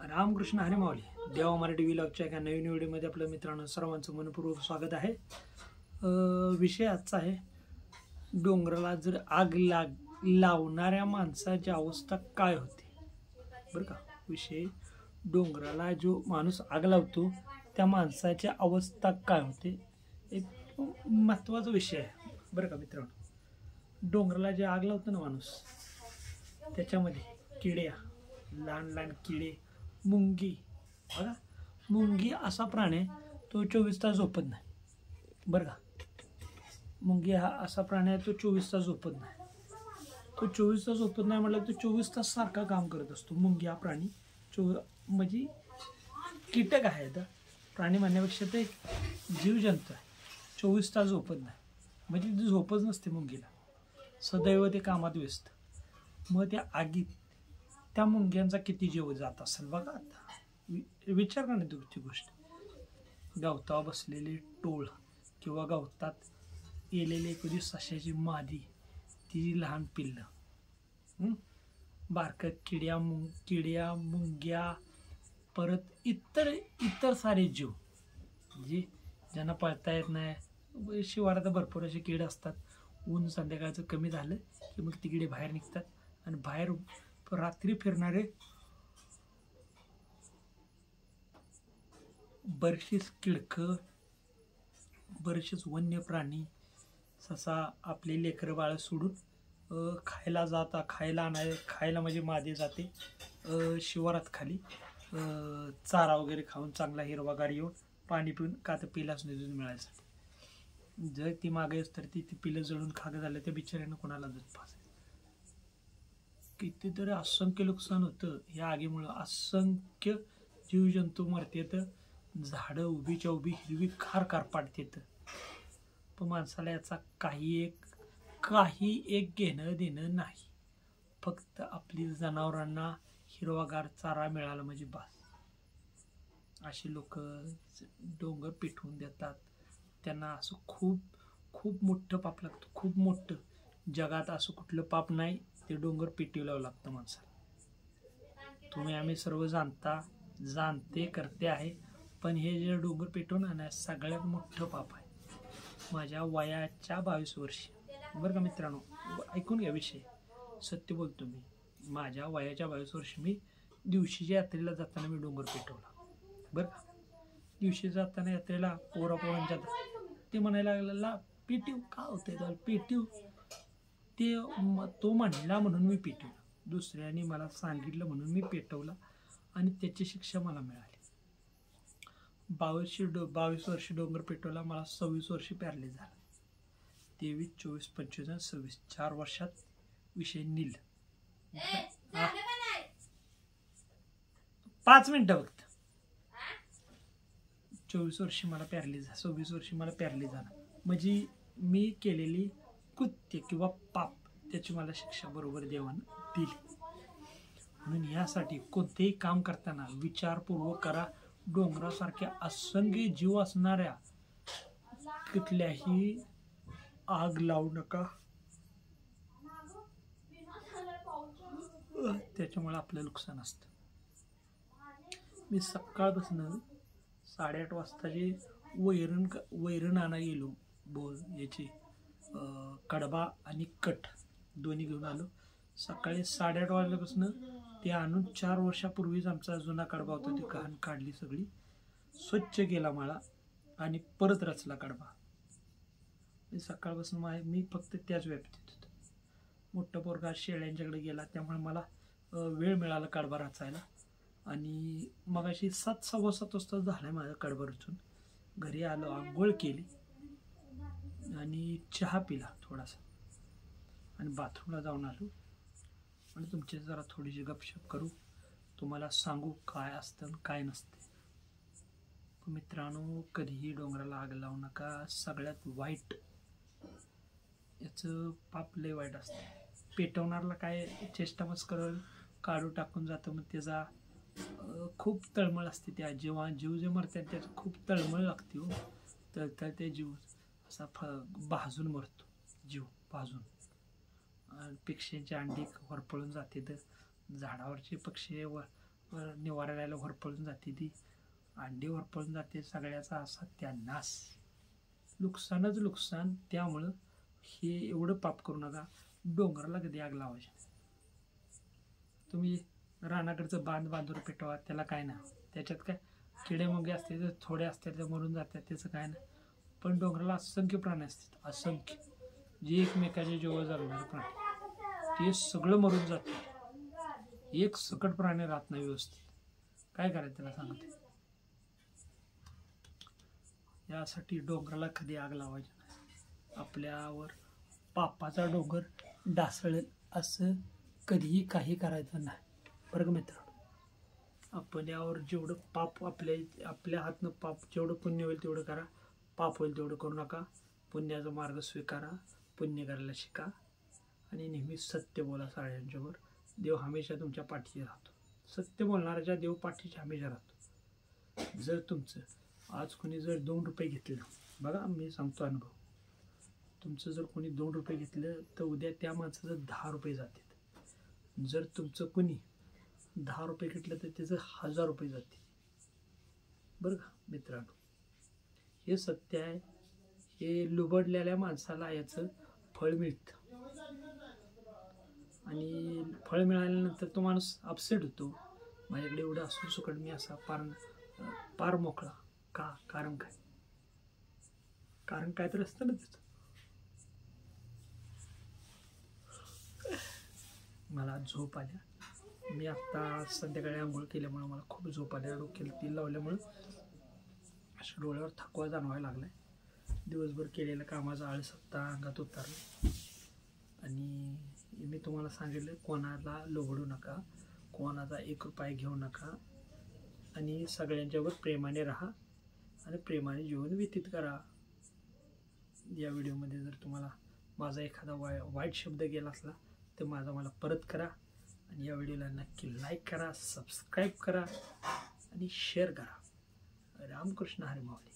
रामकृष्ण हरी माऊली देवा मराठी व्लॉगच्या एका नवीन व्हिडिओमध्ये आपल्या मित्रांनो सर्वांचं मनपूर्वक स्वागत आहे। विषय आजचा आहे डोंगराला जर आग लावणाऱ्या माणसाची अवस्था काय होते। बरं का, विषय डोंगराला जो माणूस आग लावतो त्या माणसाची अवस्था काय होते, एक महत्त्वाचा विषय आहे। बरं का मित्रांनो, डोंगराला जे आग लावतो ना माणूस, त्याच्यामध्ये किड्या, लहान लहान किडे, मुंगी, बघा मुंगी असा प्राणी तो 24 तास झोपत नाही। बरं का, मुंगी हा असा प्राणी आहे तो 24 तास झोपत नाही। तो 24 तास झोपत नाही म्हटलं तो 24 तास सारखा काम करत असतो। मुंगी हा प्राणी म्हणजे कीटक आहे, तर प्राणी म्हणण्यापेक्षा ते जीवजंतू आहे। 24 तास झोपत नाही म्हणजे ती झोपच नसते मुंगीला, सदैव ते कामात व्यस्त। मग त्या आगीत त्या मुंग्यांचा किती जीव जात असेल बघा। आता विचार करा तुमची गोष्ट, गवतावर बसलेले टोळ किंवा गवतात येलेले एखादी सश्याची मादी, ती लहान पिल्लं, बारक किड्या मुंग्या, परत इतर सारे जीव जे ज्यांना पळता येत नाही। शिवारात भरपूर असे किडे असतात। ऊन संध्याकाळचं कमी झालं की मग ती किडे बाहेर निघतात आणि बाहेर रात्री फिरणारे बरेचसेच किडकं, बरेचसेच वन्य प्राणी, ससा आपले लेकरं बाळ सोडून खायला म्हणजे मादी जाते शिवारात खाली चारा वगैरे खाऊन चांगला हिरवागार येऊन पाणी पिऊन, का तर पिलाच नाही दूध मिळायसाठी। जर ती मागे तर ती पिलं जळून खाग झालं त्या बिचाऱ्यानं कोणाला दूध पाजायचं। कितीतरी असंख्य नुकसान होतं या आगीमुळं। असंख्य जीवजंतू मरतात, झाडं उभीच्या उभी हिरवी खार पाडतात। पण माणसाला याचा काही एक घेणं देणं नाही। फक्त आपली जनावरांना हिरवागार चारा मिळाला म्हणजे बस। अशी लोक डोंगर पेटवून देतात, त्यांना असं खूप मोठं पाप लागतं, खूप मोठं। जगात असं कुठलं पाप नाही ते डोंगर पेटवलं लागतं माणसाला। तुम्ही आम्ही सर्व जाणते करते आहे, पण हे जे डोंगर पेटवून आणण्यास सगळ्यात मोठं पाप आहे। माझ्या वयाच्या 22 वर्षी, बरं का मित्रांनो, ऐकून घ्या विषय, सत्य बोलतो मी। माझ्या वयाच्या 22 वर्षी मी दिवशीच्या यात्रेला जाताना मी डोंगर पेटवला। बरं का, दिवशी जाताना यात्रेला पोरांच्या ते म्हणायला लागलेला पेटीव का होते तर पेटीव, ते तो म्हणला म्हणून मी पेटवलं, दुसऱ्याने मला सांगितलं म्हणून मी पेटवला आणि त्याची शिक्षा मला मिळाली। 22 वर्षी डोंगर पेटवला, मला 26 वर्षी पॅरलेस झाला। 23, 24, 25 आणि 26 4 वर्षात विषय नील। 5 मिनिटं फक्त। 24 वर्षी मला पॅरलेस झाला, 26 वर्षी मला पॅरलेस झाला। म्हणजे मी केलेली कृत्य किंवा पाप त्याची मला शिक्षा बरोबर देवानं दिली। म्हणून यासाठी कोणतेही काम करताना विचारपूर्वक करा। डोंगरासारख्या असंख्य जीव असणाऱ्या कुठल्याही आग लावू नका, त्याच्यामुळे आपलं नुकसान असतं। मी सकाळपासून 8:30 वाजता जे वैरण आणा गेलो, याची कडबा आणि कट दोन्ही घेऊन आलो। सकाळी 8:30 वाजल्यापासून ते आणून 4 वर्षापूर्वीच आमचा जुना कडबा होता, ती घाण काढली, सगळी स्वच्छ केला माळा आणि परत रचला कडबा। सकाळपासून मी फक्त त्याच व्याप्तीत होतो। मोठा पोरगा शेळ्यांच्याकडे गेला, त्यामुळे मला वेळ मिळाला कडबा रचायला। आणि मग अशी 7, 7:15 वाजता झाला माझा कडबा रचून। घरी आलो, आंघोळ केली आणि चहा पिला थोडासा आणि बाथरूमला जाऊन आलो आणि तुमची जरा थोडीशी गपशप करू, तुम्हाला सांगू काय असतं काय नसते। मित्रांनो, कधीही डोंगराला आग लावू नका। सगळ्यात वाईट याचं पाप लय वाईट असतं। पेटवणारला काय चेष्टामस्कर करल, काढू टाकून जातं, मग त्याचा खूप तळमळ असते। त्या जीव जे मरतात त्याचं खूप तळमळ लागते हो। तर ते जीव असा भाजून मरतो, जीव भाजून। पक्ष्यांची अंडी वरपळून जाते, तर झाडावरचे पक्षी निवारायला वरपळून जाते, ती अंडी वरपळून जाते, सगळ्याचा असा त्यानाश, नुकसानच नुकसान. त्यामुळं हे एवढं पाप करू नका. डोंगराला कधी आग लावायची. तुम्ही रानाकडचं बांधून पेटवा, त्याला काय ना, त्याच्यात काय किडे मुंगे असते तर थोडे असतात ते मरून जातात, त्याचं काय ना. पण डोंगराला असंख्य प्राणी असतात, असंख्य, जे एकमेकाचे जीव जगणारे प्राणी, ते सगळं मरून जाते. एक सकट प्राणी राहत नाही व्यवस्थित. काय करायचं त्याला सांगते. यासाठी डोंगराला कधी आग लावायची नाही. आपल्यावर पापाचा डोंगर डासळेल असं कधीही काही करायचं नाही. बरं का मित्रांनो, आपण यावर जेवढं पाप आपल्या हातनं पाप जेवढं पुण्य होईल तेवढं करा, पाप होईल तेवढं करू नका. पुण्याचा मार्ग स्वीकारा, पुण्य करायला शिका आणि नेहमी सत्य बोला सगळ्यांच्यावर. देव हमेशा तुमच्या पाठीशी राहतो. सत्य बोलणाऱ्याच्या देव पाठीशी हमेशा राहतो. जर तुमचं आज कोणी जर 2 रुपये घेतलं, बघा मी सांगतो अनुभव, तुमचं जर कोणी 2 रुपये घेतलं तर उद्या त्या माणसाचं 10 रुपये जातात. जर तुमचं कोणी 10 रुपये घेतलं तर त्याचं 1000 रुपये जाते. बरं का मित्रांनो, हे सत्य आहे. हे लुबडलेल्या माणसाला याचं फळ मिळतं आणि फळ मिळाल्यानंतर तो माणूस अपसेट होतो. माझ्याकडे एवढं असून सुकट मी असा पार मोकळा का? कारण काय तर असतं ना त्याचं. मला झोप आल्या. मी आत्ता संध्याकाळी आंघोळ केल्यामुळं मला खूप झोप आल्या. डोक्याला तेल लावल्यामुळं अशा डोळ्यावर थकवा जाणवायला लागला आहे. दिवसभर केलेल्या कामाचा आळस आत्ता अंगात उतरला. आणि मी तुम्हाला सांगितलं, कोणाला लोबडू नका, कोणाचा 1 रुपया घेऊ नका आणि सगळ्यांच्यावर प्रेमाने राहा आणि प्रेमाने जीवन व्यतीत करा. या व्हिडिओमध्ये जर तुम्हाला माझा एखादा वाईट शब्द गेला असला तर मला परत करा. आणि या व्हिडिओला नक्की लाईक करा, सबस्क्राईब करा आणि शेअर करा. रामकृष्ण हरी माऊली.